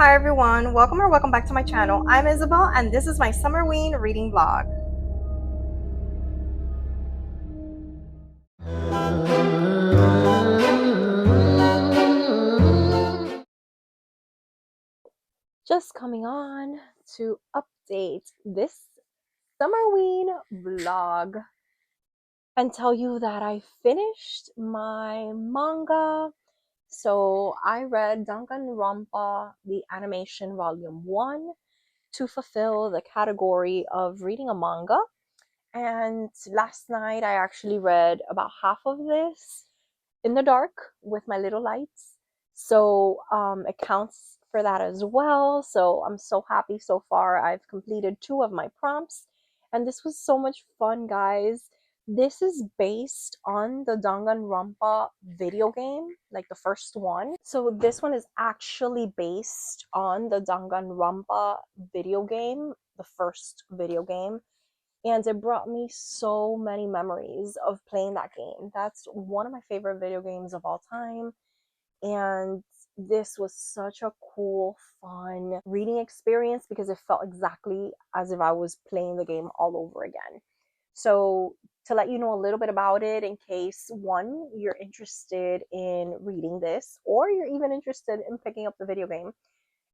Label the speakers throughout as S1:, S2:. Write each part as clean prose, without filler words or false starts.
S1: Hi everyone, welcome or welcome back to my channel. I'm Isabel and this is my summerween reading vlog. Just coming on to update this summerween vlog and tell you that I finished my manga. So I read Danganronpa, the animation volume 1 to fulfill the category of reading a manga. And last night I actually read about half of this in the dark with my little lights. So it counts for that as well. So I'm so happy so far. I've completed 2 of my prompts and this was so much fun, guys. This is based on the Danganronpa video game, like the first one. So this one is actually based on the Danganronpa video game, the first video game, and it brought me so many memories of playing that game. That's one of my favorite video games of all time, and this was such a cool, fun reading experience because it felt exactly as if I was playing the game all over again. So to let you know a little bit about it, in case one, you're interested in reading this or you're even interested in picking up the video game,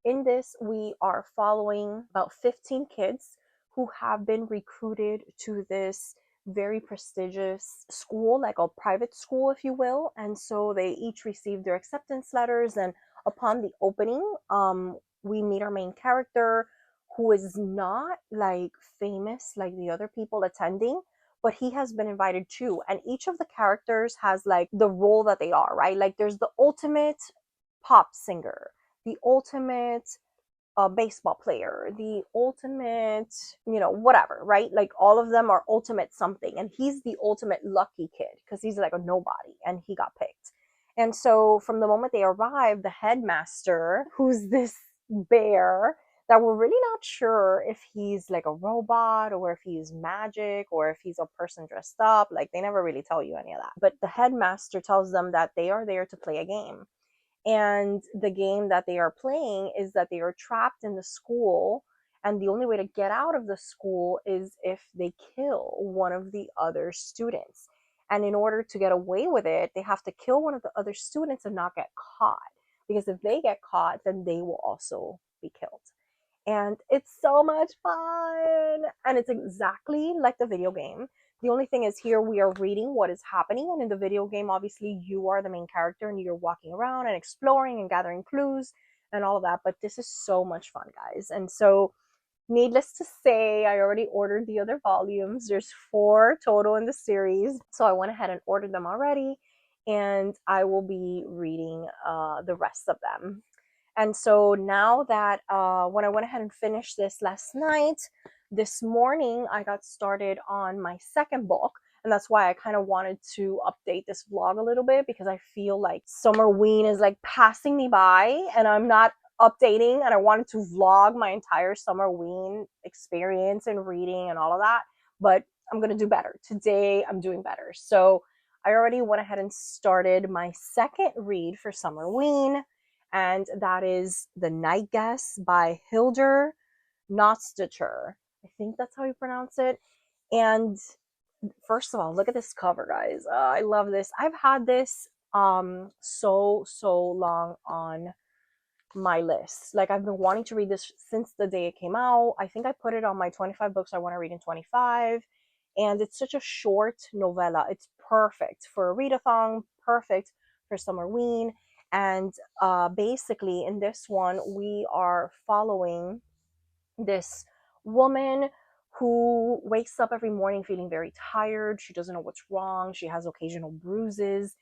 S1: in this, we are following about 15 kids who have been recruited to this very prestigious school, like a private school, if you will. And so they each receive their acceptance letters. And upon the opening, we meet our main character, who is not like famous like the other people attending, but he has been invited too. And each of the characters has like the role that they are, right? Like there's the ultimate pop singer, the ultimate baseball player, the ultimate, whatever, right? Like all of them are ultimate something. And he's the ultimate lucky kid because he's like a nobody and he got picked. And so from the moment they arrive, the headmaster, who's this bear that we're really not sure if he's like a robot or if he's magic or if he's a person dressed up, like they never really tell you any of that. But the headmaster tells them that they are there to play a game, and the game that they are playing is that they are trapped in the school, and the only way to get out of the school is if they kill one of the other students. And in order to get away with it, they have to kill one of the other students and not get caught. Because if they get caught, then they will also be killed. And it's so much fun. And it's exactly like the video game. The only thing is, here we are reading what is happening, and in the video game, obviously, you are the main character and you're walking around and exploring and gathering clues and all of that. But this is so much fun, guys. And so, needless to say, I already ordered the other volumes. There's 4 total in the series. So I went ahead and ordered them already, and I will be reading the rest of them. And so now that when I went ahead and finished this last night, this morning I got started on my second book. And that's why I kind of wanted to update this vlog a little bit, because I feel like summerween is like passing me by and I'm not updating, and I wanted to vlog my entire summerween experience and reading and all of that. But I'm going to do better. Today I'm doing better. So I already went ahead and started my second read for summerween, and that is The Night Guest by Hildur Notstacher. I think that's how you pronounce it. And first of all, look at this cover, guys. I love this. I've had this so long on my list. Like, I've been wanting to read this since the day it came out. I think I put it on my 25 books I want to read in 25. And it's such a short novella. It's perfect for a readathon, perfect for summerween. And basically, in this one, we are following this woman who wakes up every morning feeling very tired. She doesn't know what's wrong. She has occasional bruises.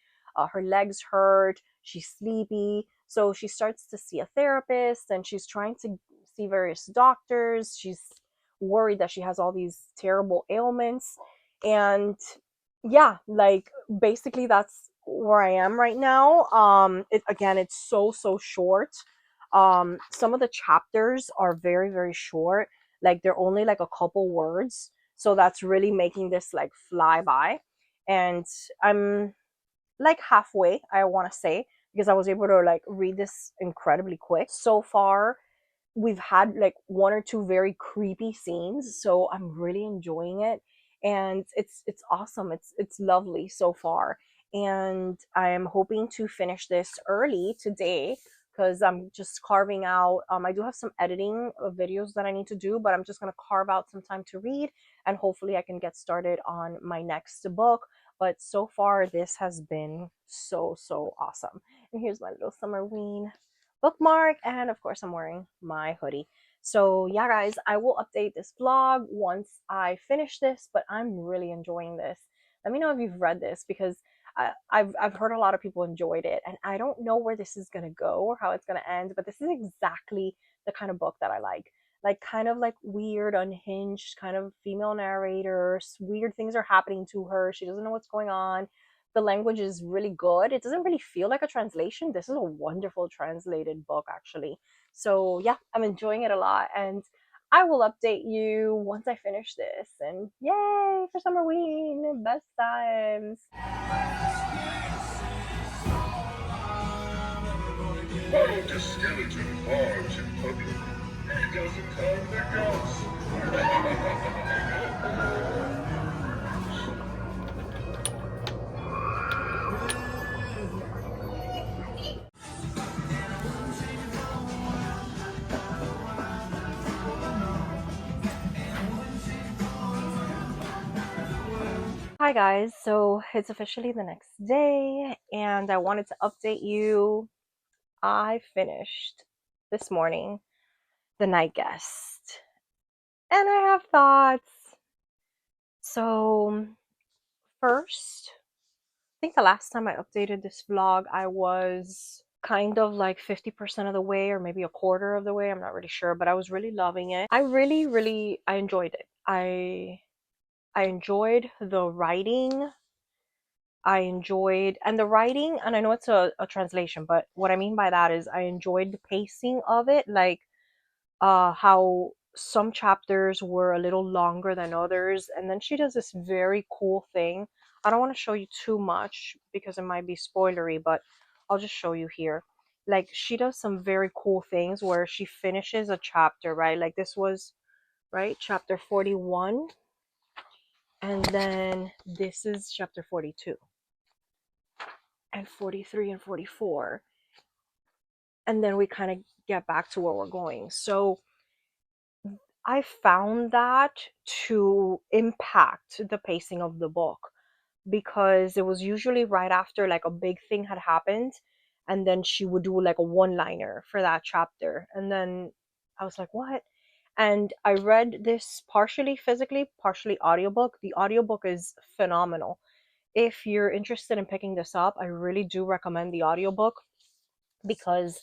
S1: Her legs hurt. She's sleepy. So she starts to see a therapist, and she's trying to see various doctors. She's worried that she has all these terrible ailments. And yeah, like basically that's where I am right now. It's so short. Some of the chapters are very short, like they're only like a couple words, so that's really making this like fly by. And I'm like halfway, I want to say, because I was able to like read this incredibly quick. So far, we've had like one or two very creepy scenes, so I'm really enjoying it, and it's awesome. It's lovely so far, and I'm hoping to finish this early today because I'm just carving out. I do have some editing of videos that I need to do, but I'm just gonna carve out some time to read, and hopefully I can get started on my next book. But so far, this has been so awesome. And here's my little summerween bookmark, and of course I'm wearing my hoodie. So yeah, guys, I will update this vlog once I finish this, but I'm really enjoying this. Let me know if you've read this, because I've heard a lot of people enjoyed it, and I don't know where this is gonna go or how it's gonna end, but this is exactly the kind of book that I like, kind of like weird, unhinged, kind of female narrators. Weird things are happening to her, she doesn't know what's going on. The language is really good. It doesn't really feel like a translation. This is a wonderful translated book, actually. So yeah, I'm enjoying it a lot, and I will update you once I finish this. And yay for Summerween, best times.
S2: Running to skeleton farms in public. He doesn't have the guts.
S1: Hi guys, so it's officially the next day, and I wanted to update you. I finished this morning The Night Guest, and I have thoughts. So first, I think the last time I updated this vlog, I was kind of like 50% of the way, or maybe a quarter of the way. I'm not really sure, but I was really loving it. I enjoyed it. I enjoyed the writing. I enjoyed, and the writing, and I know it's a translation, but what I mean by that is I enjoyed the pacing of it, like how some chapters were a little longer than others. And then she does this very cool thing. I don't want to show you too much because it might be spoilery, but I'll just show you here. Like, she does some very cool things where she finishes a chapter, right? Like, this was, right, chapter 41, and then this is chapter 42 and 43 and 44, and then we kind of get back to where we're going. So I found that to impact the pacing of the book, because it was usually right after like a big thing had happened, and then she would do like a one liner for that chapter. And then I was like, what? And I read this partially physically, partially audiobook. The audiobook is phenomenal. If you're interested in picking this up, I really do recommend the audiobook, because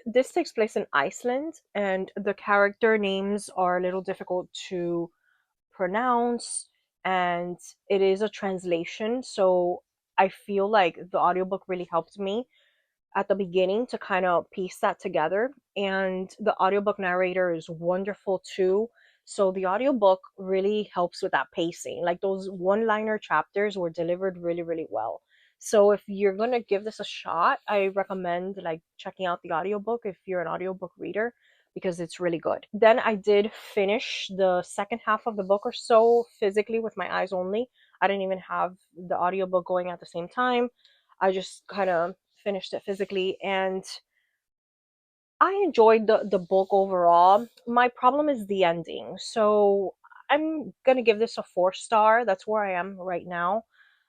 S1: this takes place in Iceland, and the character names are a little difficult to pronounce, and it is a translation. So I feel like the audiobook really helped me at the beginning to kind of piece that together. And the audiobook narrator is wonderful too. So the audiobook really helps with that pacing. Like, those one-liner chapters were delivered really well. So if you're going to give this a shot, I recommend like checking out the audiobook if you're an audiobook reader, because it's really good. Then I did finish the second half of the book or so physically with my eyes only. I didn't even have the audiobook going at the same time. I just kind of finished it physically, and I enjoyed the book overall. My problem is the ending. So I'm gonna give this a 4 star. That's where I am right now.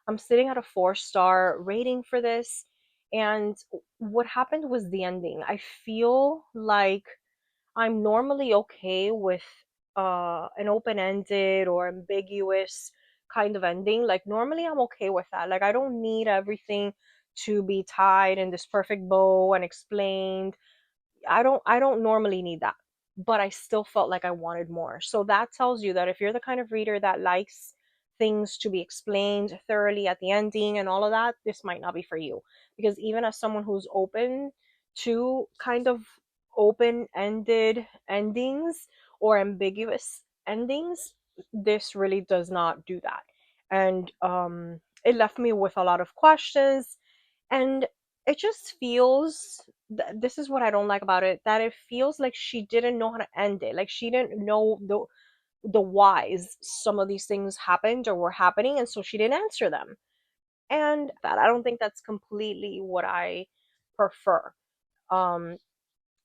S1: I'm sitting at a 4 star rating for this. And what happened was the ending. I feel like I'm normally okay with an open-ended or ambiguous kind of ending. Like, normally I'm okay with that. Like, I don't need everything to be tied in this perfect bow and explained. I don't normally need that, but I still felt like I wanted more. So that tells you that if you're the kind of reader that likes things to be explained thoroughly at the ending and all of that, this might not be for you. Because even as someone who's open to kind of open-ended endings or ambiguous endings, this really does not do that. And it left me with a lot of questions, and it just feels this is what I don't like about it, that it feels like she didn't know how to end it. Like she didn't know the whys some of these things happened or were happening, and so she didn't answer them. And that I don't think that's completely what I prefer. Um,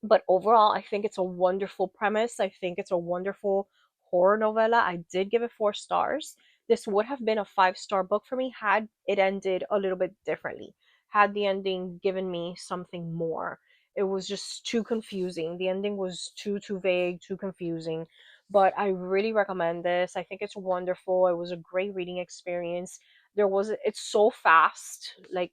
S1: but overall, I think it's a wonderful premise. I think it's a wonderful horror novella. I did give it 4 stars. This would have been a 5-star book for me had it ended a little bit differently. Had the ending given me something more. It was just too confusing. The ending was too vague, too confusing. But I really recommend this. I think it's wonderful. It was a great reading experience. It's so fast. Like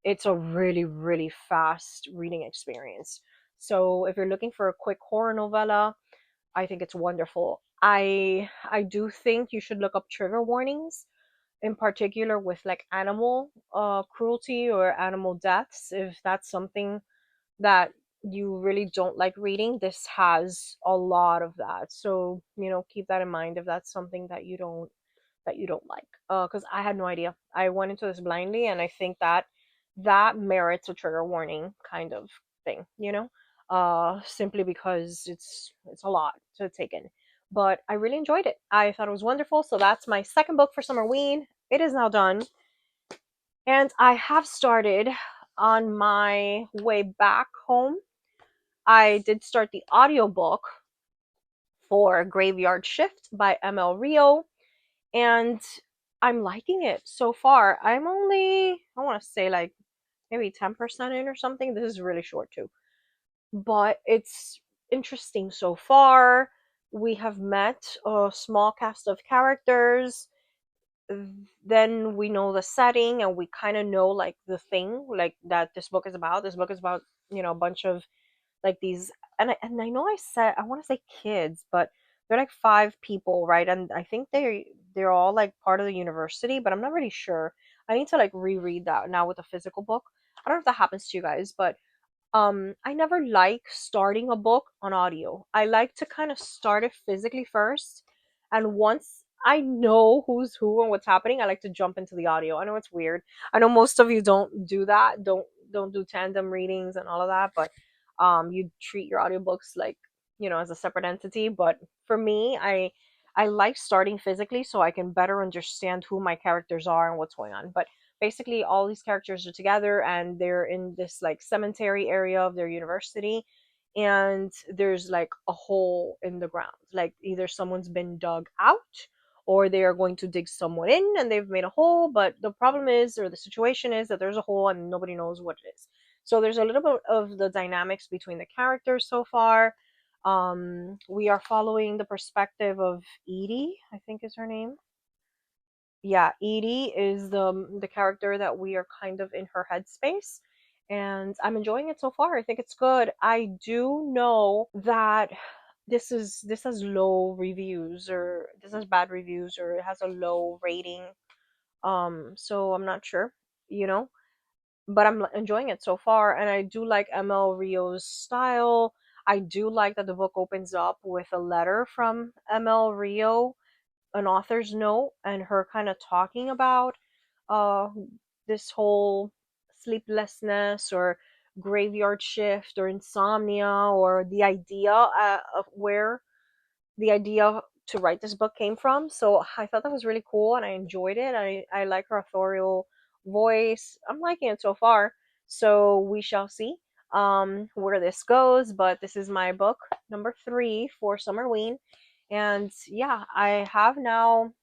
S1: it's a really fast reading experience. So if you're looking for a quick horror novella, I think it's wonderful. I do think you should look up trigger warnings, in particular with like animal cruelty or animal deaths. If that's something that you really don't like reading, this has a lot of that. So, keep that in mind if that's something that you don't like. Because I had no idea. I went into this blindly, and I think that that merits a trigger warning kind of thing. Simply because it's a lot to take in. But I really enjoyed it. I thought it was wonderful. So that's my second book for Summerween. It is now done, and I have started on my way back home. I did start the audiobook for Graveyard Shift by ML Rio, and I'm liking it so far. I'm only, I want to say, like maybe 10% in or something. This is really short too, but it's interesting so far. We have met a small cast of characters. Then we know the setting, and we kind of know like the thing like that this book is about. This book is about, a bunch of like these, and I know I want to say kids, but they're like 5 people, right? And I think they're all like part of the university, but I'm not really sure. I need to like reread that now with a physical book. I don't know if that happens to you guys, but I never like starting a book on audio. I like to kind of start it physically first, and once I know who's who and what's happening, I like to jump into the audio. I know it's weird. I know most of you don't do that. Don't do tandem readings and all of that, but you treat your audiobooks like, as a separate entity. But for me, I like starting physically so I can better understand who my characters are and what's going on. But basically all these characters are together, and they're in this like cemetery area of their university, and there's like a hole in the ground, like either someone's been dug out or they are going to dig someone in, and they've made a hole. But the problem is, or the situation is, that there's a hole and nobody knows what it is. So there's a little bit of the dynamics between the characters so far. We are following the perspective of Edie, I think is her name. Yeah, Edie is the character that we are kind of in her headspace, and I'm enjoying it so far. I think it's good. I do know that this has low reviews, or this has bad reviews, or it has a low rating. So I'm not sure, you know, but I'm enjoying it so far, and I do like ML Rio's style. I do like that the book opens up with a letter from ML Rio, an author's note, and her kind of talking about uh this whole sleeplessness or graveyard shift or insomnia, or the idea of where the idea to write this book came from. So I thought that was really cool, and I enjoyed it. I like her authorial voice. I'm liking it so far. So we shall see where this goes. But this is my book number 3 for Summerween. And yeah, I have now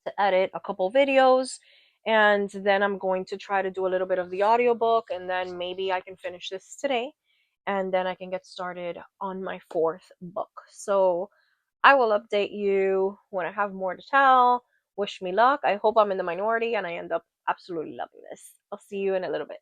S1: to edit a couple videos, and then I'm going to try to do a little bit of the audiobook, and then maybe I can finish this today, and then I can get started on my 4th book. So I will update you when I have more to tell. Wish me luck. I hope I'm in the minority and I end up absolutely loving this. I'll see you in a little bit.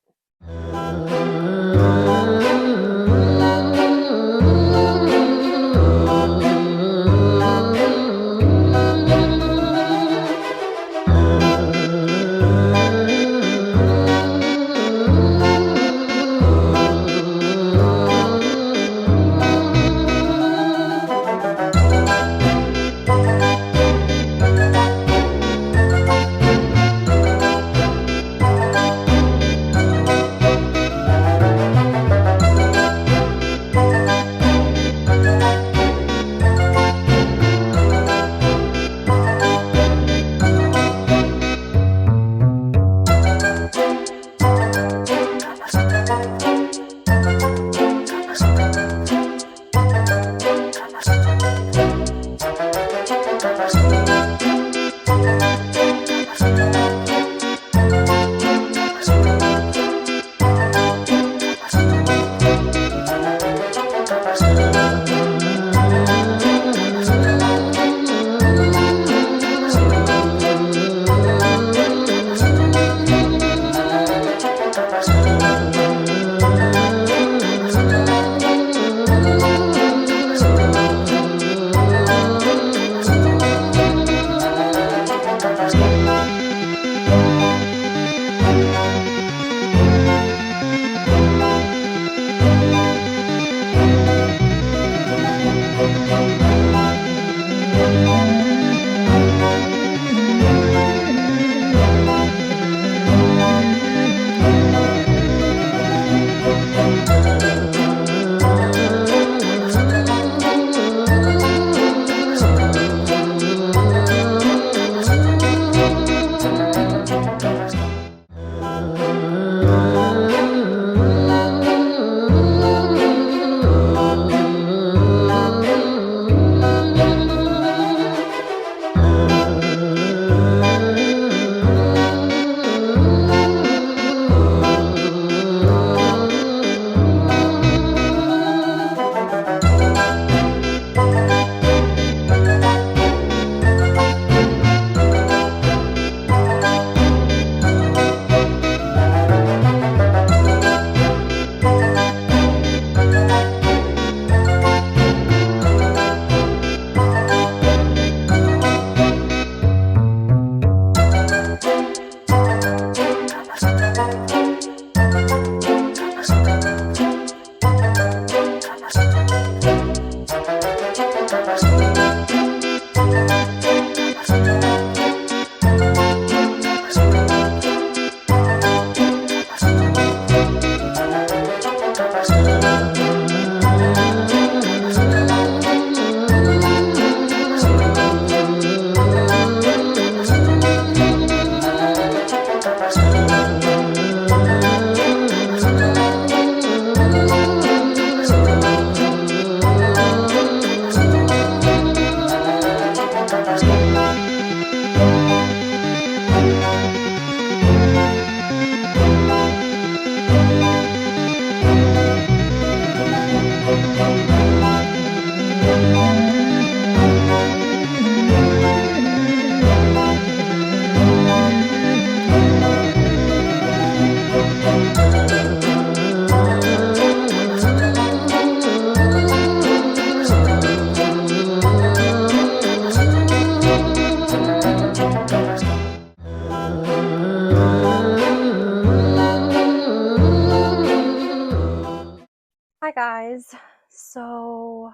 S1: Hi guys. So,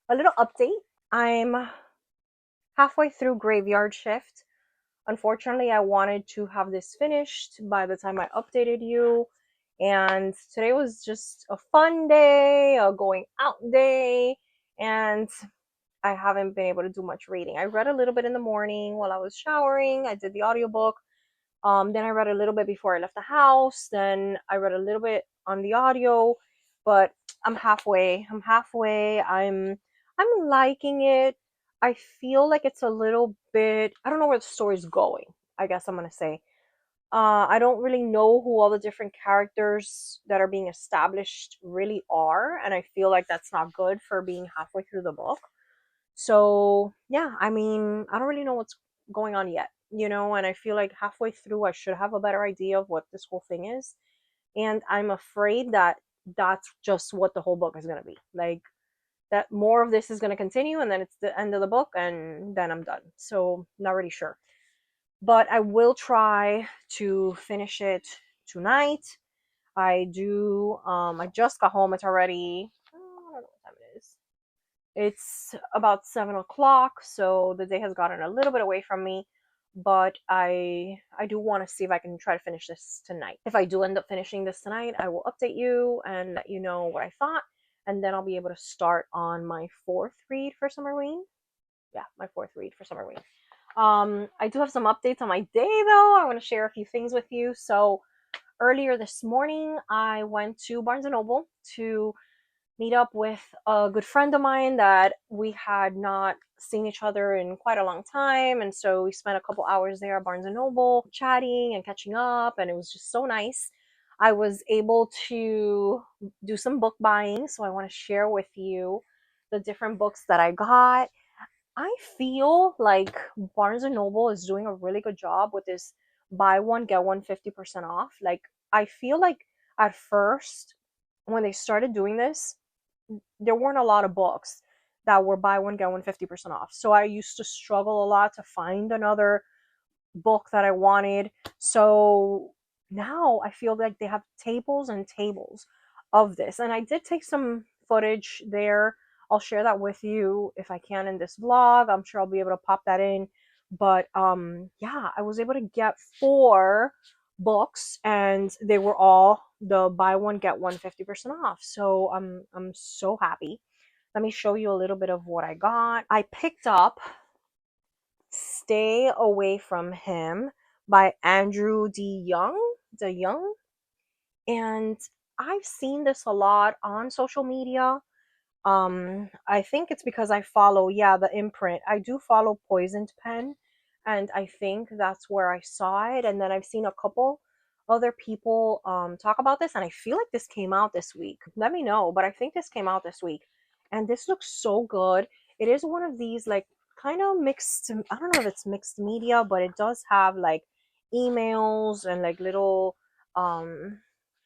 S1: a little update. I'm halfway through graveyard shift. Unfortunately, I wanted to have this finished by the time I updated you. And today was just a fun day, a going out day, and I haven't been able to do much reading. I read a little bit in the morning while I was showering. I did the audiobook. Then I read a little bit before I left the house. Then I read a little bit on the audio, but I'm halfway. I'm liking it. I feel like it's a little bit. I don't know where the story's going. I guess I'm gonna say. I don't really know who all the different characters that are being established really are, and I feel like that's not good for being halfway through the book. So, yeah, I mean, I don't really know what's going on yet, and I feel like halfway through I should have a better idea of what this whole thing is. And I'm afraid that that's just what the whole book is going to be. Like, that more of this is going to continue, and then it's the end of the book, and then I'm done. So, not really sure. But I will try to finish it tonight. I just got home. It's already, I don't know what time it is. It's about 7 o'clock, so the day has gotten a little bit away from me. But I do want to see if I can try to finish this tonight. If I do end up finishing this tonight, I will update you and let you know what I thought, and then I'll be able to start on my fourth read for Summerween. Yeah, my fourth read for Summerween. I do have some updates on my day though. I want to share a few things with you. So earlier this morning, I went to Barnes and Noble to meet up with a good friend of mine that we had not seen each other in quite a long time. And so we spent a couple hours there at Barnes and Noble chatting and catching up, and it was just so nice. I was able to do some book buying, so I want to share with you the different books that I got. I feel like Barnes and Noble is doing a really good job with this buy one get one 50% off. Like, I feel like at first when they started doing this, there weren't a lot of books that were buy one get one 50% off. So I used to struggle a lot to find another book that I wanted. So now I feel like they have tables and tables of this. And I did take some footage there. I'll share that with you if I can in this vlog. I'm sure I'll be able to pop that in. But yeah, I was able to get 4 books, and they were all the buy one get one 50% off. So I'm so happy. Let me show you a little bit of what I got. I picked up Stay Away from Him by Andrew D. Young. DeYoung. And I've seen this a lot on social media. I think it's because I follow, yeah, the imprint. I do follow Poisoned Pen, and I think that's where I saw it. And then I've seen a couple other people talk about this, and I feel like this came out this week. Let me know, but I think this came out this week, and this looks so good. It is one of these like kind of mixed. I don't know if it's mixed media, but it does have like emails and like little um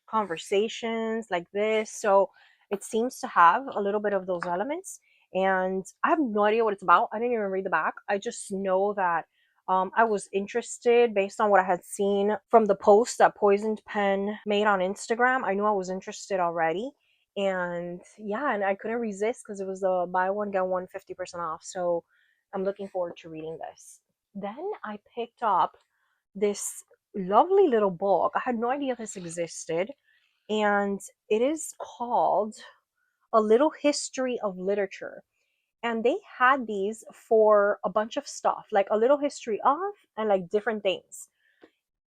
S1: conversations like this. So it seems to have a little bit of those elements. And I have no idea what it's about. I didn't even read the back. I just know that I was interested based on what I had seen from the post that Poisoned Pen made on Instagram. I knew I was interested already. And yeah, and I couldn't resist because it was the buy one, get one 50% off. So I'm looking forward to reading this. Then I picked up this lovely little book. I had no idea this existed. and it is called A Little History of Literature. And they had these for a bunch of stuff, like a little history of, and like different things.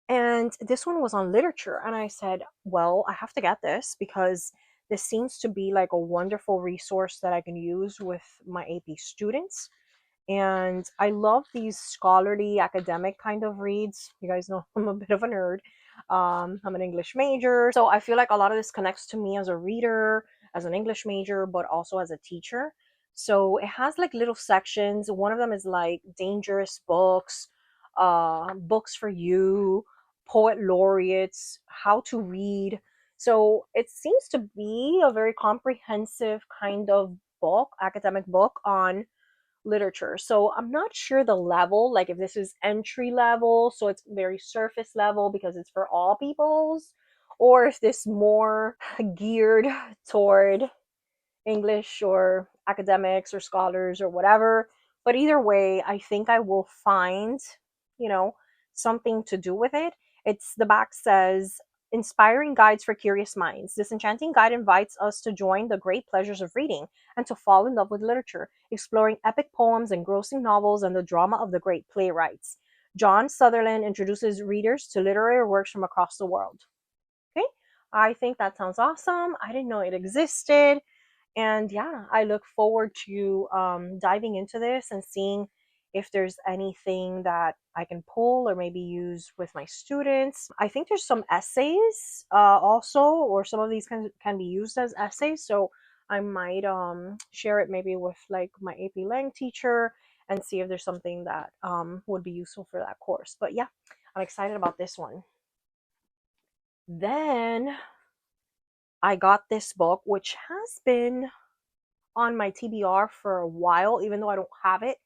S1: And this one was on literature. And I said, well, I have to get this because this seems to be like a wonderful resource that I can use with my AP students. And I love these scholarly academic kind of reads. You guys know I'm a bit of a nerd. I'm an English major, so I feel like a lot of this connects to me as a reader, as an English major, but also as a teacher. So it has like little sections. One of them is like dangerous books, books for you, poet laureates, how to read. So it seems to be a very comprehensive kind of book, academic book on literature. So I'm not sure the level, like if this is entry level, so it's very surface level because it's for all peoples, or if this more geared toward English or academics or scholars or whatever. But either way, I think I will find, you know, something to do with it. It's the back says, inspiring guides for curious minds. This enchanting guide invites us to join the great pleasures of reading and to fall in love with literature, exploring epic poems, engrossing novels, and the drama of the great playwrights. John Sutherland introduces readers to literary works from across the world. Okay, I think that sounds awesome. I didn't know it existed. And yeah, I look forward to diving into this and seeing if there's anything that I can pull or maybe use with my students. I think there's some essays also, or some of these can be used as essays. So I might share it maybe with like my AP Lang teacher and see if there's something that would be useful for that course. But yeah, I'm excited about this one. Then I got this book, which has been on my TBR for a while, even though I don't have it.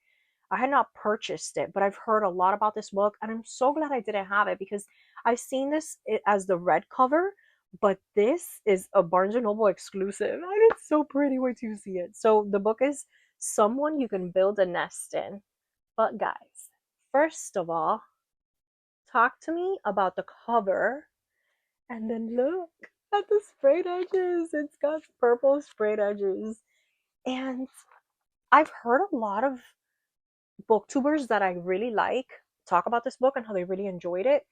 S1: I had not purchased it, but I've heard a lot about this book, and I'm so glad I didn't have it because I've seen this as the red cover, but this is a Barnes and Noble exclusive, and it's so pretty. Wait till you see it. So the book is Someone You Can Build a Nest In. But guys, first of all, talk to me about the cover, and then look at the sprayed edges. It's got purple sprayed edges, and I've heard a lot of booktubers that I really like talk about this book and how they really enjoyed it.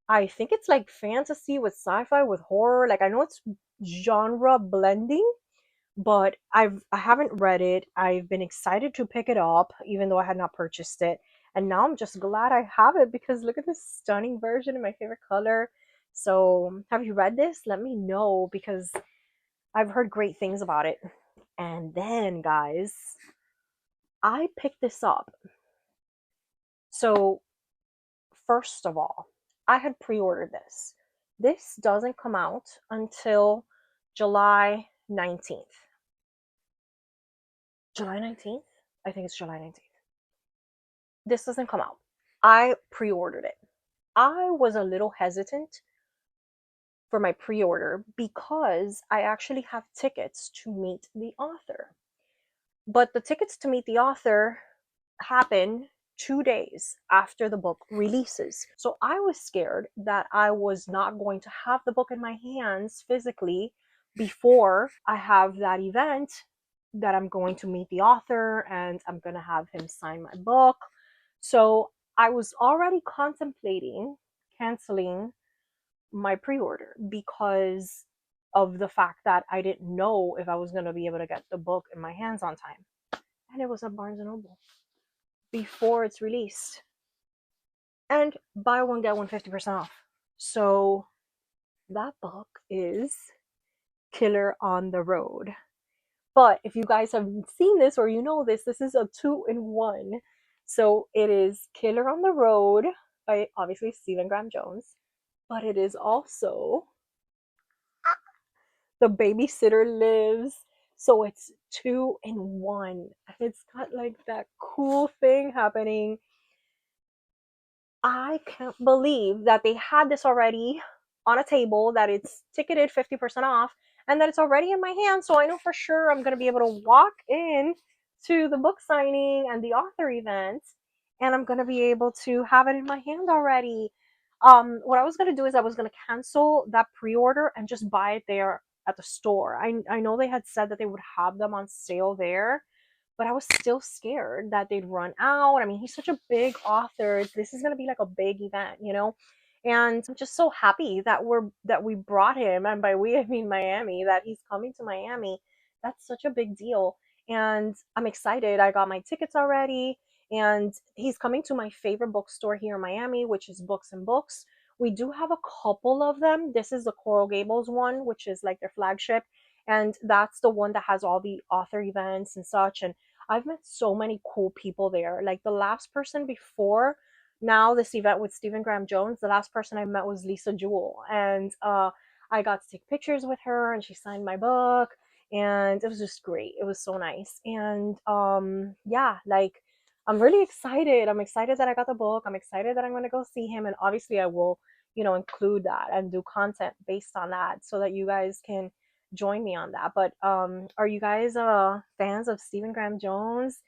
S1: I think it's like fantasy with sci-fi with horror. Like I know it's genre blending, but I haven't read it. I've been excited to pick it up even though I had not purchased it. And now I'm just glad I have it because look at this stunning version in my favorite color. So, have you read this? Let me know because I've heard great things about it. And then, guys, I picked this up. So, first of all, I had pre ordered this. This doesn't come out until July 19th. July 19th? I think it's July 19th. This doesn't come out. I pre ordered it. I was a little hesitant for my pre order because I actually have tickets to meet the author. But the tickets to meet the author happen 2 days after the book releases. So I was scared that I was not going to have the book in my hands physically before I have that event that I'm going to meet the author and I'm going to have him sign my book. So I was already contemplating canceling my pre order because of the fact that I didn't know if I was going to be able to get the book in my hands on time. And it was at Barnes and Noble before it's released. And buy one, get one 50% off. So that book is Killer on the Road. But if you guys have seen this or you know this, this is a 2-in-1. So it is Killer on the Road by obviously Stephen Graham Jones, but it is also The Babysitter Lives. So it's 2-in-1. It's got like that cool thing happening. I can't believe that they had this already on a table, that it's ticketed 50% off, and that it's already in my hand. So I know for sure I'm going to be able to walk in to the book signing and the author event, and I'm going to be able to have it in my hand already. what I was gonna do is I was gonna cancel that pre-order and just buy it there at the store. I know they had said that they would have them on sale there, but I was still scared that they'd run out. I mean, he's such a big author. This is gonna be like a big event, you know? And I'm just so happy that we brought him, and by we I mean Miami, that he's coming to Miami. That's such a big deal. And I'm excited. I got my tickets already, and he's coming to my favorite bookstore here in Miami, which is Books and Books. We do have a couple of them. This is the Coral Gables one, which is like their flagship, and that's the one that has all the author events and such. And I've met so many cool people there. Like the last person before now this event with Stephen Graham Jones, the last person I met was Lisa Jewell, and I got to take pictures with her, and she signed my book, and it was just great. It was so nice, and yeah, like I'm really excited. I'm excited that I got the book. I'm excited that I'm going to go see him, and obviously I will, include that and do content based on that so that you guys can join me on that. But are you guys fans of Stephen Graham Jones?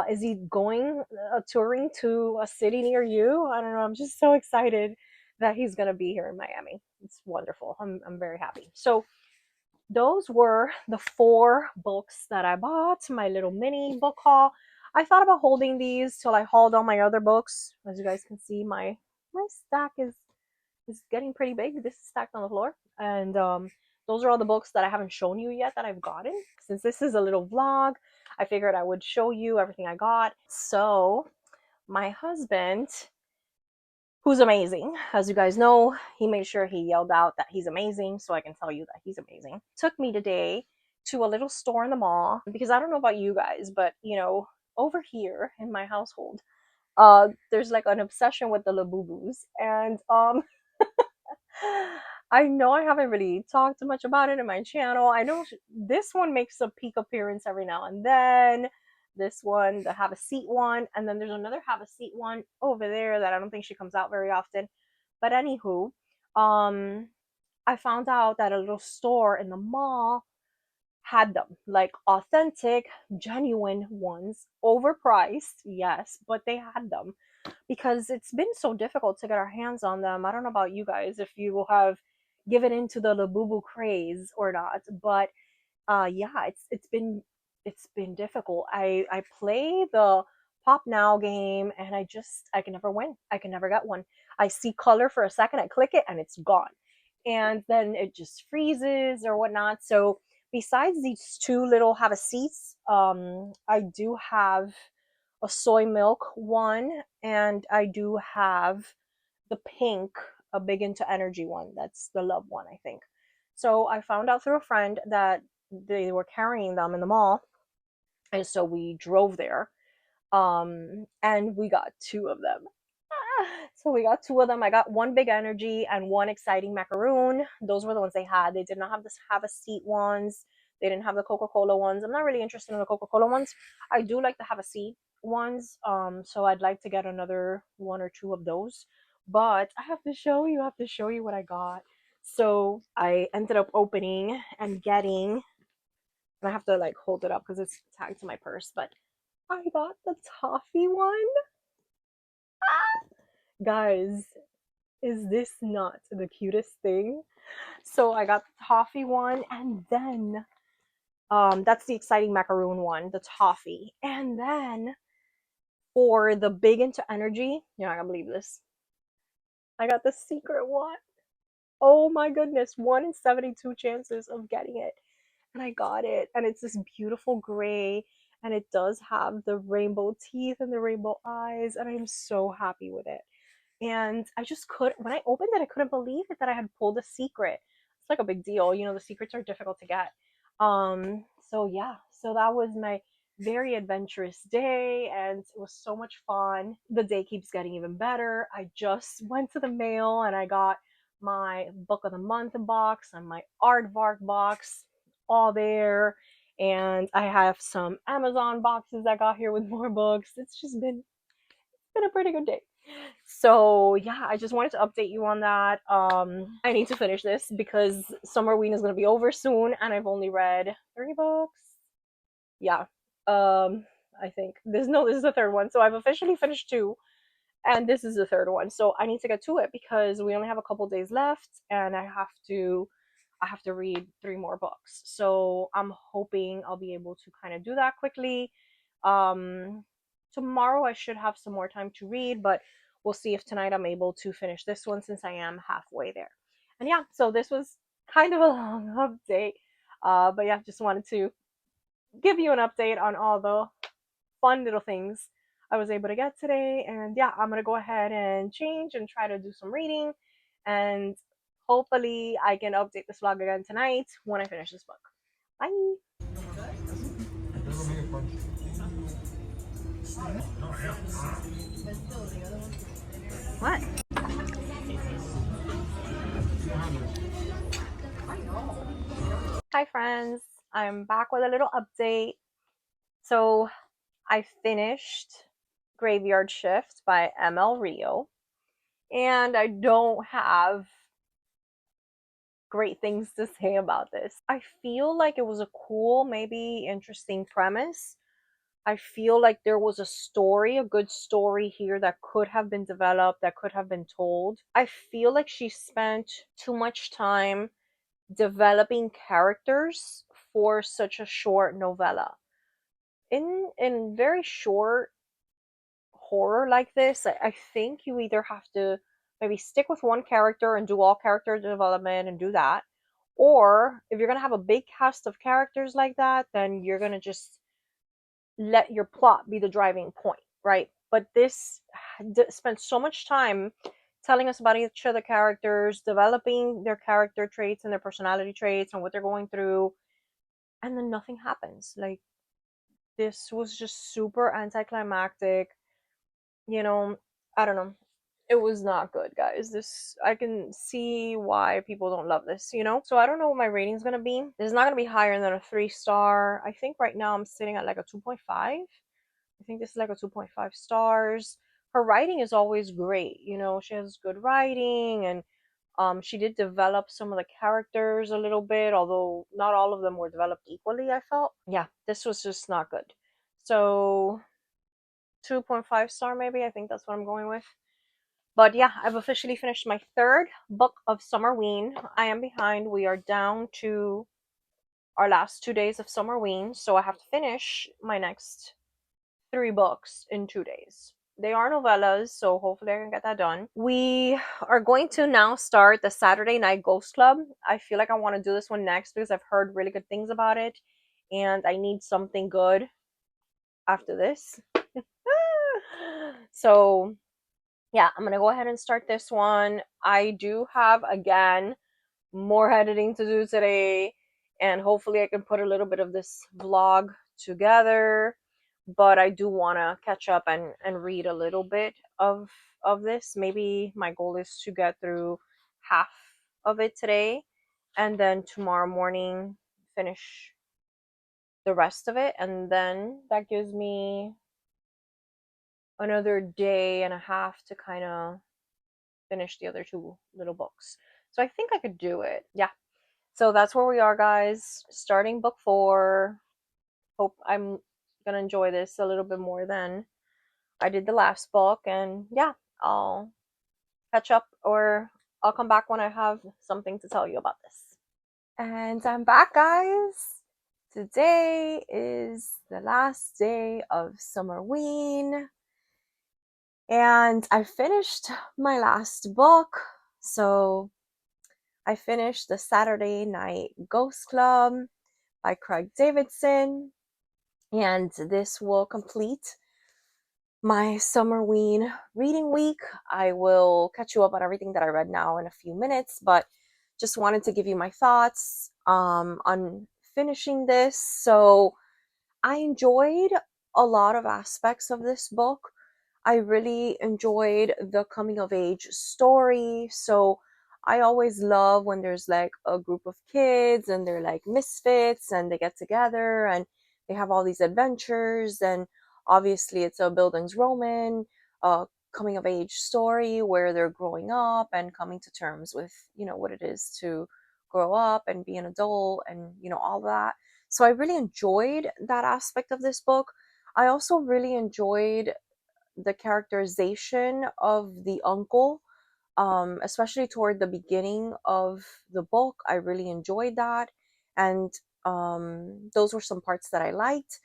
S1: Is he going touring to a city near you? I don't know. I'm just so excited that he's gonna be here in Miami. It's wonderful. I'm very happy. So those were the four books that I bought. My little mini book haul. I thought about holding these till I hauled all my other books. As you guys can see, my stack is getting pretty big. This is stacked on the floor, and those are all the books that I haven't shown you yet that I've gotten. Since this is a little vlog, I figured I would show you everything I got. So my husband, who's amazing, as you guys know, he made sure he yelled out that he's amazing, so I can tell you that he's amazing. Took me today to a little store in the mall because I don't know about you guys, but over here in my household, there's like an obsession with the labubus, and I know I haven't really talked much about it in my channel. I know this one makes a peek appearance every now and then. This one, the have a seat one, and then there's another have a seat one over there that I don't think she comes out very often. But anywho, um, I found out that a little store in the mall had them, like authentic, genuine ones, overpriced, yes, but they had them because it's been so difficult to get our hands on them. I don't know about you guys if you have given into the labubu craze or not, but yeah, it's been difficult. I play the pop now game, and I can never win. I can never get one. I see color for a second, I click it and it's gone, and then it just freezes or whatnot. So besides these two little have a seats, I do have a soy milk one, and I do have the pink, a big into energy one. That's the love one, I think. So I found out through a friend that they were carrying them in the mall, and so we drove there, and we got two of them. So we got two of them. I got one big energy and one exciting macaroon. Those were the ones they had. They did not have this have a seat ones. They didn't have the Coca-Cola ones. I'm not really interested in the Coca-Cola ones. I do like the have a seat ones. So I'd like to get another one or two of those. But I have to show you what I got. So I ended up opening and getting, and I have to like hold it up because it's tagged to my purse, but I got the toffee one. Guys, is this not the cutest thing? So I got the toffee one, and then that's the exciting macaroon one, the toffee. And then for the big into energy, you're not gonna believe this. I got the secret one. Oh my goodness, 1 in 72 chances of getting it. And I got it. And it's this beautiful gray, and it does have the rainbow teeth and the rainbow eyes, and I'm so happy with it. And I just couldn't, when I opened it, I couldn't believe it that I had pulled a secret. It's like a big deal, the secrets are difficult to get. So yeah, so that was my very adventurous day, and it was so much fun. The day keeps getting even better. I just went to the mail and I got my book of the month box and my aardvark box, all there. And I have some Amazon boxes that got here with more books. It's just been a pretty good day. So yeah, I just wanted to update you on that. I need to finish this because summerween is going to be over soon, and I've only read 3 books. Yeah. I think this is the third one. So I've officially finished 2, and this is the third one. So I need to get to it because we only have a couple days left, and I have to read 3 more books. So I'm hoping I'll be able to kind of do that quickly. Um, Tomorrow I should have some more time to read, but we'll see if tonight I'm able to finish this one since I am halfway there. And yeah, so this was kind of a long update. But yeah, just wanted to give you an update on all the fun little things I was able to get today. And yeah, I'm gonna go ahead and change and try to do some reading. And hopefully I can update this vlog again tonight when I finish this book. Bye. What? Hi friends, I'm back with a little update. So I finished Graveyard Shift by ML Rio, and I don't have great things to say about this. I feel like it was a cool, maybe interesting premise. I feel like there was a story, a good story here that could have been developed, that could have been told. I feel like she spent too much time developing characters for such a short novella. In very short horror like this, I think you either have to maybe stick with one character and do all character development and do that, or if you're gonna have a big cast of characters like that, then you're gonna just let your plot be the driving point, right? But this spent so much time telling us about each of the characters, developing their character traits and their personality traits and what they're going through, and then nothing happens. Like, this was just super anticlimactic. You know, I don't know. It was not good, guys. This, I can see why people don't love this, you know? So I don't know what my rating's gonna be. This is not gonna be higher than a 3 star. I think right now I'm sitting at like a 2.5. I think this is like a 2.5 stars. Her writing is always great, you know, she has good writing, and she did develop some of the characters a little bit, although not all of them were developed equally, I felt. Yeah, this was just not good. So 2.5 star maybe, I think that's what I'm going with. But yeah, I've officially finished my third book of Summerween. I am behind. We are down to our last 2 days of Summerween, so I have to finish my next 3 books in 2 days. They are novellas, so hopefully I can get that done. We are going to now start the Saturday Night Ghost Club. I feel like I want to do this one next because I've heard really good things about it, and I need something good after this. So yeah, I'm gonna go ahead and start this one. I do have, again, more editing to do today, and hopefully I can put a little bit of this vlog together, but I do want to catch up and read a little bit of this. Maybe my goal is to get through half of it today, and then tomorrow morning finish the rest of it, and then that gives me another day and a half to kind of finish the other 2 little books. So I think I could do it. Yeah. So that's where we are, guys. Starting book 4. Hope I'm gonna enjoy this a little bit more than I did the last book. And yeah, I'll catch up, or I'll come back when I have something to tell you about this. And I'm back, guys. Today is the last day of Summerween, and I finished my last book. So I finished the Saturday Night Ghost Club by Craig Davidson, and this will complete my Summerween reading week. I will catch you up on everything that I read now in a few minutes, but just wanted to give you my thoughts on finishing this. So I enjoyed a lot of aspects of this book. I really enjoyed the coming of age story. So I always love when there's like a group of kids and they're like misfits and they get together and they have all these adventures. And obviously, it's a Bildungsroman, coming of age story where they're growing up and coming to terms with, what it is to grow up and be an adult and, all that. So I really enjoyed that aspect of this book. I also really enjoyed the characterization of the uncle, especially toward the beginning of the book. I really enjoyed that. And those were some parts that I liked.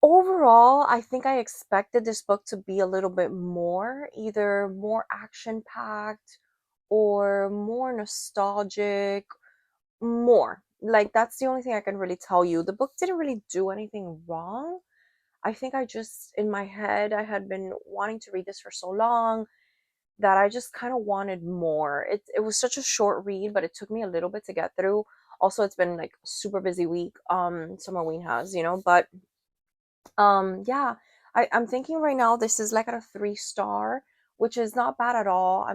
S1: Overall, I think I expected this book to be a little bit more, either more action packed or more nostalgic, more. Like, that's the only thing I can really tell you. The book didn't really do anything wrong. I think I just, in my head, I had been wanting to read this for so long that I just kind of wanted more. It was such a short read, but it took me a little bit to get through. Also, it's been like super busy week. Summerween has, but yeah, I'm thinking right now this is like at a 3 star, which is not bad at all.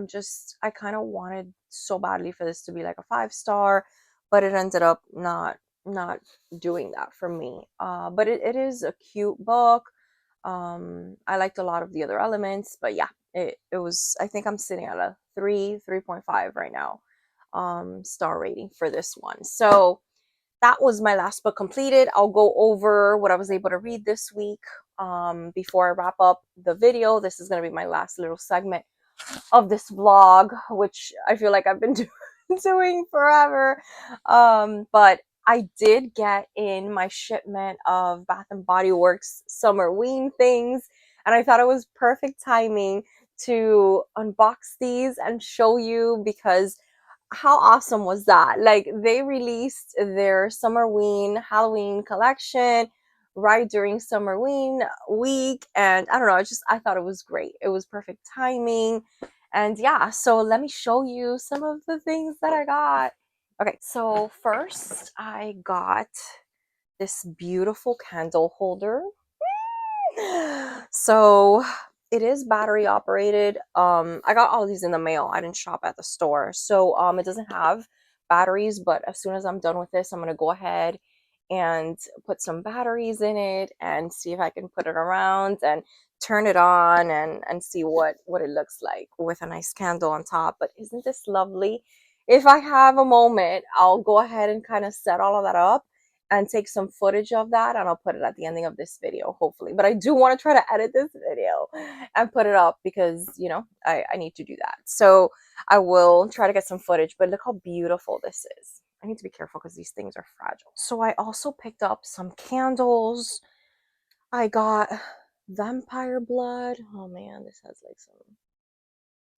S1: I kind of wanted so badly for this to be like a 5 star, but it ended up not doing that for me. But it is a cute book. I liked a lot of the other elements, but yeah, it was, I think I'm sitting at a 3.5 right now, star rating for this one. So that was my last book completed. I'll go over what I was able to read this week before I wrap up the video. This is going to be my last little segment of this vlog, which I feel like I've been doing forever. But I did get in my shipment of Bath and Body Works Summerween things, and I thought it was perfect timing to unbox these and show you, because how awesome was that? Like, they released their Summerween Halloween collection right during Summerween week, and I don't know, I thought it was great. It was perfect timing. And yeah, so let me show you some of the things that I got. Okay, so first I got this beautiful candle holder. So it is battery operated. I got all these in the mail. I didn't shop at the store. So it doesn't have batteries, but as soon as I'm done with this, I'm gonna go ahead and put some batteries in it and see if I can put it around and turn it on and see what it looks like with a nice candle on top. But isn't this lovely? If I have a moment, I'll go ahead and kind of set all of that up and take some footage of that, and I'll put it at the ending of this video, hopefully. But I do want to try to edit this video and put it up because, I need to do that. So I will try to get some footage, but look how beautiful this is. I need to be careful because these things are fragile. So I also picked up some candles. I got vampire blood. Oh man, this has like some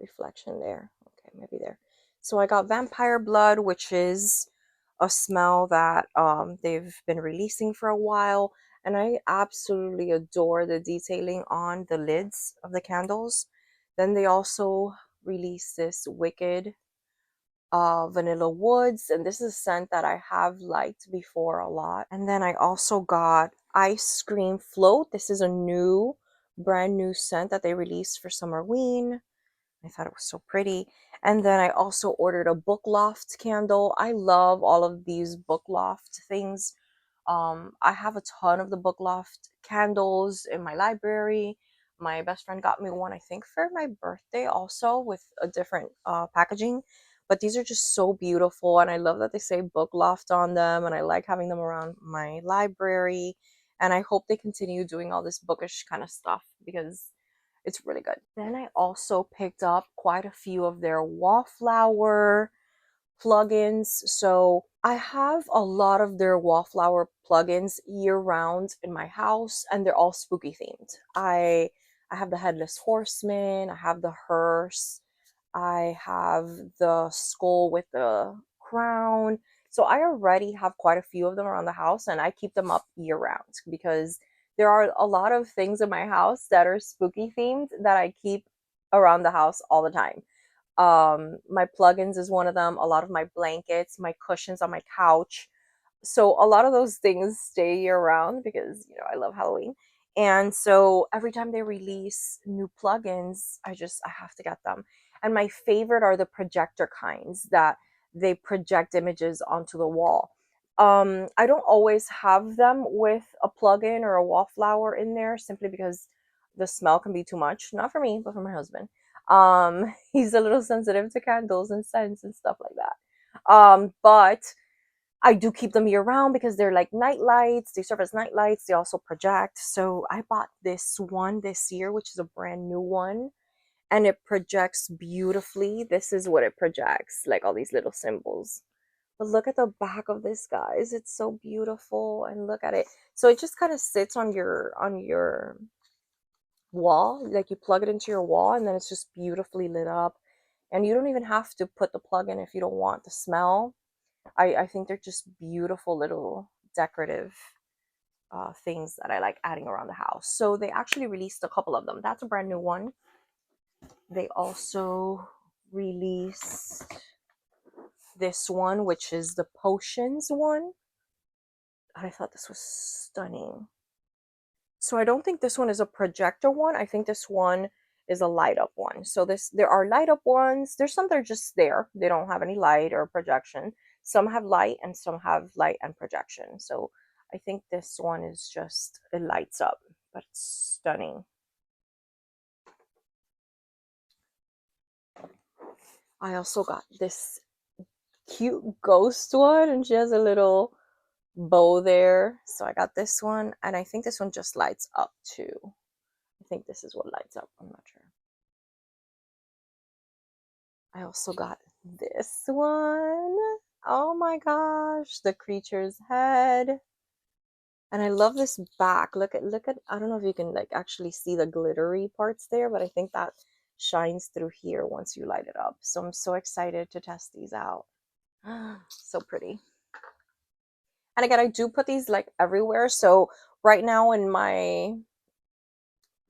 S1: reflection there. Okay, maybe there. So I got vampire blood, which is a smell that they've been releasing for a while, and I absolutely adore the detailing on the lids of the candles. Then they also released this wicked vanilla woods, and this is a scent that I have liked before a lot. And then I also got ice cream float. This is a brand new scent that they released for Summerween. I thought it was so pretty. And then I also ordered a book loft candle. I love all of these book loft things. I have a ton of the book loft candles in my library. My best friend got me one, I think, for my birthday also, with a different packaging. But these are just so beautiful, and I love that they say book loft on them, and I like having them around my library. And I hope they continue doing all this bookish kind of stuff because it's really good. Then I also picked up quite a few of their wallflower plugins. So I have a lot of their wallflower plugins year round in my house, and they're all spooky themed. I have the headless horseman, I have the hearse, I have the skull with the crown. So I already have quite a few of them around the house, and I keep them up year round because there are a lot of things in my house that are spooky themed that I keep around the house all the time. My plugins is one of them, a lot of my blankets, my cushions on my couch. So a lot of those things stay year round because, I love Halloween. And so every time they release new plugins, I have to get them. And my favorite are the projector kinds that they project images onto the wall. I don't always have them with a plugin or a wallflower in there simply because the smell can be too much. Not for me, but for my husband. He's a little sensitive to candles and scents and stuff like that. But I do keep them year round because they're like night lights. They serve as night lights. They also project. So I bought this one this year, which is a brand new one, and it projects beautifully. This is what it projects, like all these little symbols. But look at the back of this, guys. It's so beautiful, and look at it. So it just kind of sits on your wall, like you plug it into your wall, and then it's just beautifully lit up. And you don't even have to put the plug in if you don't want the smell. I think they're just beautiful little decorative things that I like adding around the house. So they actually released a couple of them. That's a brand new one. They also released this one, which is the potions one. I thought this was stunning. So I don't think this one is a projector one. I think this one is a light up one. So there are light up ones. There's some that are just there. They don't have any light or projection. Some have light and some have light and projection. So I think this one is just, it lights up, but it's stunning. I also got this cute ghost one, and she has a little bow there. So I got this one, and I think this one just lights up too. I think this is what lights up. I'm not sure. I also got this one. Oh my gosh, the creature's head. And I love this back. Look at I don't know if you can like actually see the glittery parts there, but I think that shines through here once you light it up. So I'm so excited to test these out. So pretty. And again, I do put these like everywhere. So right now in my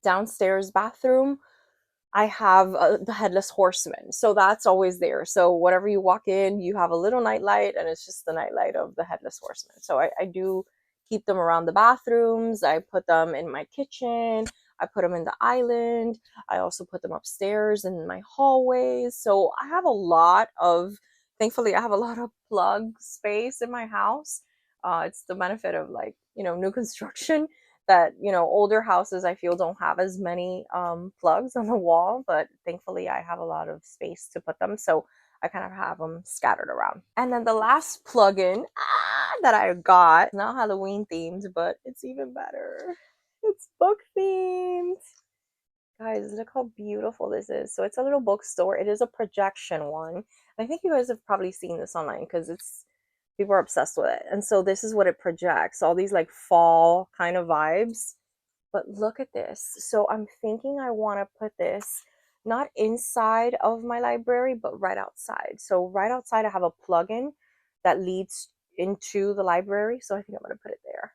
S1: downstairs bathroom, I have the headless horseman. So that's always there. So whatever you walk in, you have a little night light, and it's just the night light of the headless horseman. So I do keep them around the bathrooms. I put them in my kitchen. I put them in the island. I also put them upstairs in my hallways. So I have a lot of, thankfully, I have a lot of plug space in my house. It's the benefit of like, new construction that older houses I feel don't have as many plugs on the wall, but thankfully I have a lot of space to put them, so I kind of have them scattered around. And then the last plug-in that I got, not Halloween themed, but it's even better. It's book themed. Guys, look how beautiful this is. So it's a little bookstore. It is a projection one. I think you guys have probably seen this online because people are obsessed with it. And so this is what it projects, all these like fall kind of vibes. But look at this. So I'm thinking I want to put this not inside of my library, but right outside. So right outside, I have a plug-in that leads into the library. So I think I'm going to put it there.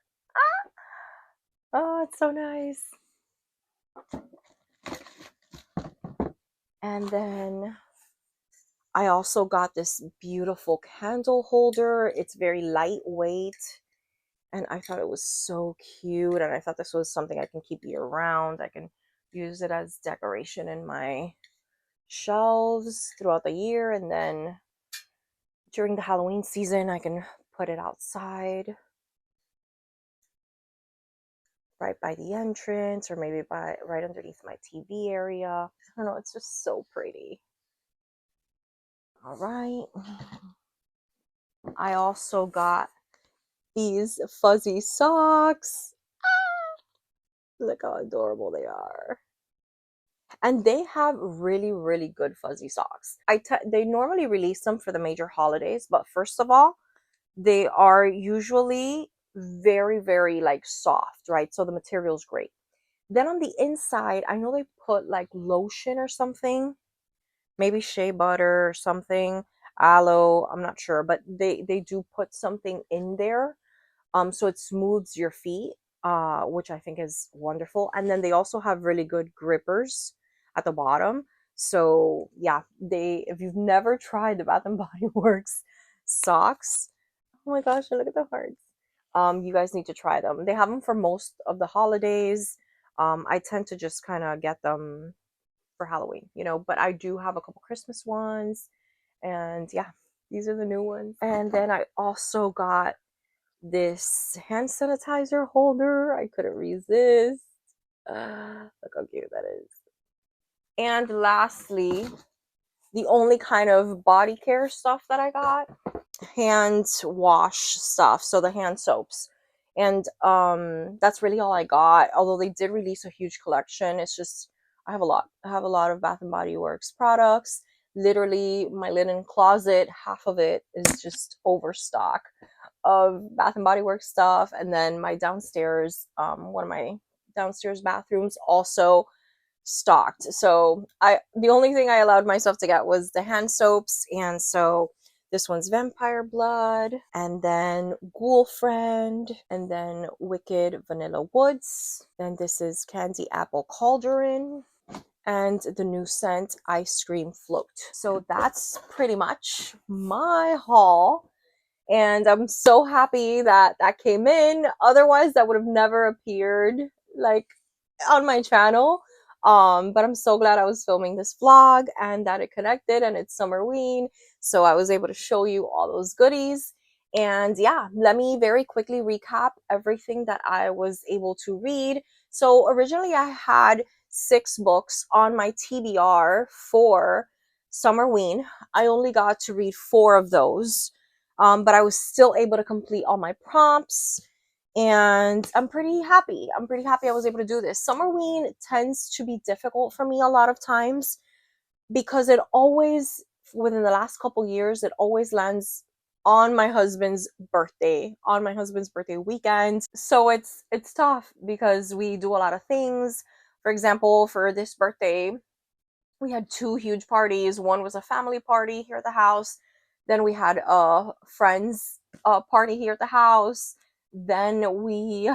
S1: Oh, it's so nice. And then I also got this beautiful candle holder. It's very lightweight, and I thought it was so cute. And I thought this was something I can keep year round. I can use it as decoration in my shelves throughout the year, and then during the Halloween season I can put it outside right by the entrance, or maybe right underneath my TV area. I don't know, it's just so pretty. All right, I also got these fuzzy socks. Look how adorable they are. And they have really, really good fuzzy socks. They normally release them for the major holidays, but first of all, they are usually very, very like soft, right? So the material is great. Then on the inside, I know they put like lotion or something, maybe shea butter or something, aloe, I'm not sure, but they do put something in there, so it smooths your feet, which I think is wonderful. And then they also have really good grippers at the bottom. So yeah, if you've never tried the Bath and Body Works socks, oh my gosh, look at the hearts. You guys need to try them. They have them for most of the holidays. I tend to just kind of get them for Halloween, but I do have a couple Christmas ones. And yeah, these are the new ones. And then I also got this hand sanitizer holder. I couldn't resist. Look how cute that is. And lastly, the only kind of body care stuff that I got. Hand wash stuff, so the hand soaps. And that's really all I got. Although they did release a huge collection, it's just I have a lot. I have a lot of Bath and Body Works products. Literally, my linen closet, half of it is just overstock of Bath and Body Works stuff. And then my downstairs, one of my downstairs bathrooms also stocked. So the only thing I allowed myself to get was the hand soaps. And so this one's Vampire Blood, and then Ghoul Friend, and then Wicked Vanilla Woods. Then this is Candy Apple Cauldron, and the new scent Ice Cream Float. So that's pretty much my haul. And I'm so happy that that came in. Otherwise, that would have never appeared like on my channel. But I'm so glad I was filming this vlog and that it connected, and it's Summerween, so I was able to show you all those goodies. And yeah, let me very quickly recap everything that I was able to read. So originally I had 6 books on my TBR for Summerween. I only got to read 4 of those, but I was still able to complete all my prompts, and I'm pretty happy. I'm pretty happy I was able to do this. Summerween tends to be difficult for me a lot of times because it always, within the last couple years, it always lands on my husband's birthday, weekend. So it's tough because we do a lot of things. For example, for this birthday, we had 2 huge parties. One was a family party here at the house. Then we had a friends party here at the house. Then we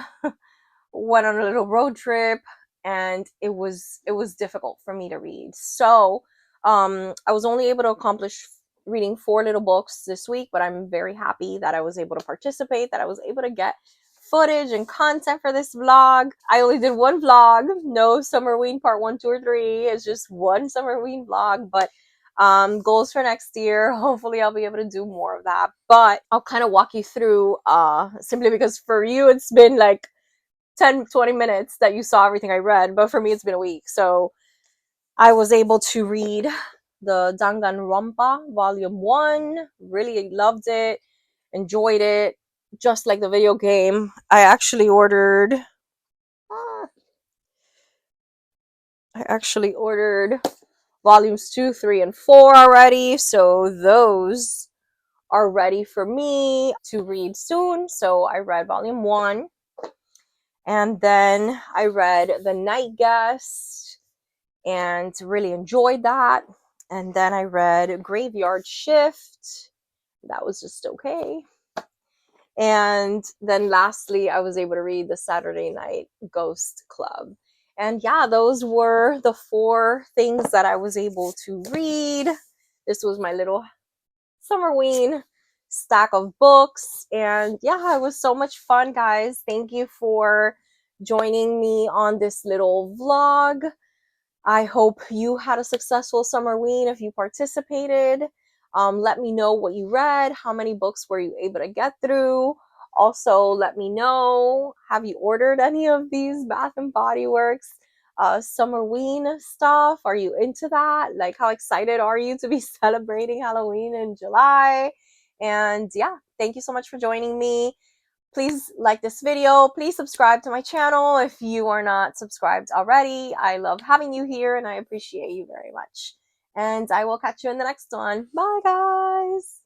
S1: went on a little road trip, and it was difficult for me to read. So I was only able to accomplish reading 4 little books this week, but I'm very happy that I was able to participate, that I was able to get footage and content for this vlog. I only did 1 vlog, no Summerween part 1, 2, or 3. It's just 1 Summerween vlog, but goals for next year, hopefully I'll be able to do more of that. But I'll kind of walk you through, simply because for you it's been like 10-20 minutes that you saw everything I read, but for me it's been a week. So I was able to read the Danganronpa Volume 1. Really loved it, enjoyed it, just like the video game. I actually ordered volumes 2, 3, and 4 already, so those are ready for me to read soon. So I read volume 1, and then I read The Night Guest and really enjoyed that. And then I read Graveyard Shift. That was just okay. And then lastly, I was able to read The Saturday Night Ghost Club. And yeah, those were the 4 things that I was able to read. This was my little Summerween stack of books. And yeah, it was so much fun, guys. Thank you for joining me on this little vlog. I hope you had a successful Summerween if you participated. Let me know what you read. How many books were you able to get through? Also, let me know, have you ordered any of these Bath and Body Works Summerween stuff? Are you into that? Like, how excited are you to be celebrating Halloween in July? And yeah, thank you so much for joining me. Please like this video. Please subscribe to my channel if you are not subscribed already. I love having you here and I appreciate you very much. And I will catch you in the next one. Bye, guys.